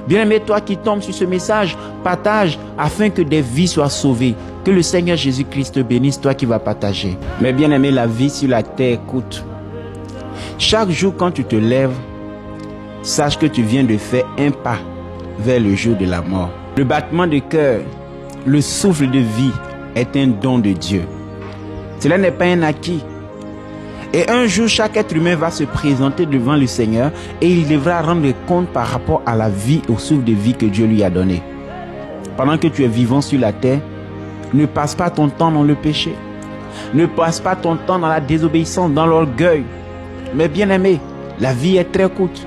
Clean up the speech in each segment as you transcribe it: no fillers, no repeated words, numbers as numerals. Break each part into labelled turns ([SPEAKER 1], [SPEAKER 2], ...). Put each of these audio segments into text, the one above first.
[SPEAKER 1] Bien-aimé, toi qui tombes sur ce message, partage afin que des vies soient sauvées. Que le Seigneur Jésus-Christ te bénisse, toi qui vas partager. Mais bien-aimé, la vie sur la terre coûte. Chaque jour quand tu te lèves, sache que tu viens de faire un pas vers le jour de la mort. Le battement de cœur, le souffle de vie est un don de Dieu. Cela n'est pas un acquis. Et un jour, chaque être humain va se présenter devant le Seigneur et il devra rendre compte par rapport à la vie, au souffle de vie que Dieu lui a donné. Pendant que tu es vivant sur la terre, ne passe pas ton temps dans le péché. Ne passe pas ton temps dans la désobéissance, dans l'orgueil. Mais bien aimé, la vie est très courte.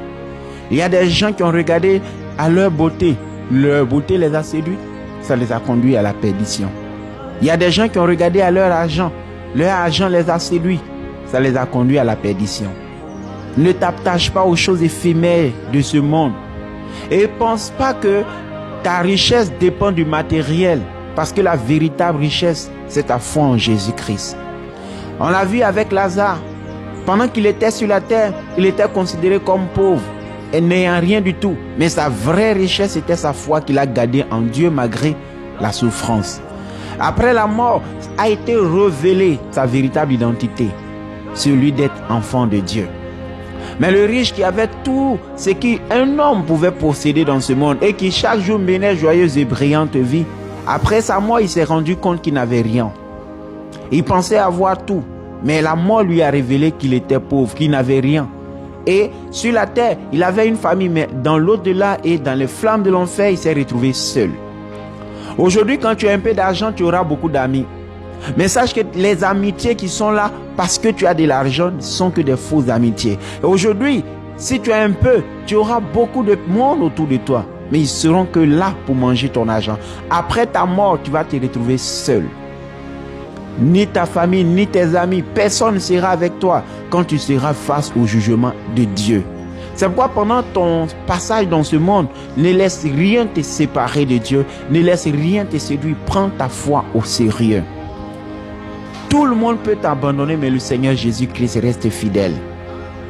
[SPEAKER 1] Il y a des gens qui ont regardé à leur beauté. Leur beauté les a séduits. Ça les a conduits à la perdition. Il y a des gens qui ont regardé à leur argent. Leur argent les a séduits. Ça les a conduits à la perdition. Ne t'attache pas aux choses éphémères de ce monde. Et ne pense pas que ta richesse dépend du matériel. Parce que la véritable richesse, c'est ta foi en Jésus-Christ. On l'a vu avec Lazare. Pendant qu'il était sur la terre, il était considéré comme pauvre et n'ayant rien du tout. Mais sa vraie richesse était sa foi qu'il a gardée en Dieu malgré la souffrance. Après la mort, a été révélée sa véritable identité, celui d'être enfant de Dieu. Mais le riche qui avait tout ce qu'un homme pouvait posséder dans ce monde et qui chaque jour menait joyeuse et brillante vie, après sa mort, il s'est rendu compte qu'il n'avait rien. Il pensait avoir tout, mais la mort lui a révélé qu'il était pauvre, qu'il n'avait rien. Et sur la terre, il avait une famille, mais dans l'au-delà et dans les flammes de l'enfer, il s'est retrouvé seul. Aujourd'hui, quand tu as un peu d'argent, tu auras beaucoup d'amis. Mais sache que les amitiés qui sont là parce que tu as de l'argent ne sont que des fausses amitiés. Et aujourd'hui, si tu as un peu, tu auras beaucoup de monde autour de toi. Mais ils seront que là pour manger ton argent. Après ta mort, tu vas te retrouver seul. Ni ta famille, ni tes amis, personne ne sera avec toi quand tu seras face au jugement de Dieu. C'est pourquoi pendant ton passage dans ce monde, ne laisse rien te séparer de Dieu, ne laisse rien te séduire, prends ta foi au sérieux. Tout le monde peut t'abandonner, mais le Seigneur Jésus-Christ reste fidèle.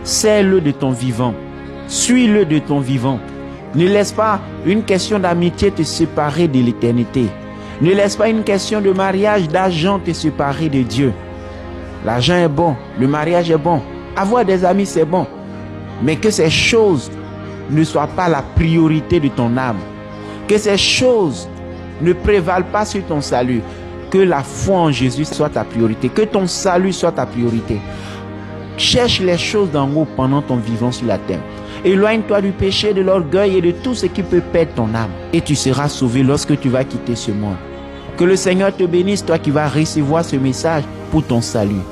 [SPEAKER 1] Sers-le de ton vivant, suis-le de ton vivant. Ne laisse pas une question d'amitié te séparer de l'éternité. Ne laisse pas une question de mariage, d'argent te séparer de Dieu. L'argent est bon, le mariage est bon, avoir des amis c'est bon. Mais que ces choses ne soient pas la priorité de ton âme. Que ces choses ne prévalent pas sur ton salut. Que la foi en Jésus soit ta priorité. Que ton salut soit ta priorité. Cherche les choses d'en haut pendant ton vivant sur la terre. Éloigne-toi du péché, de l'orgueil et de tout ce qui peut perdre ton âme. Et tu seras sauvé lorsque tu vas quitter ce monde. Que le Seigneur te bénisse, toi qui vas recevoir ce message pour ton salut.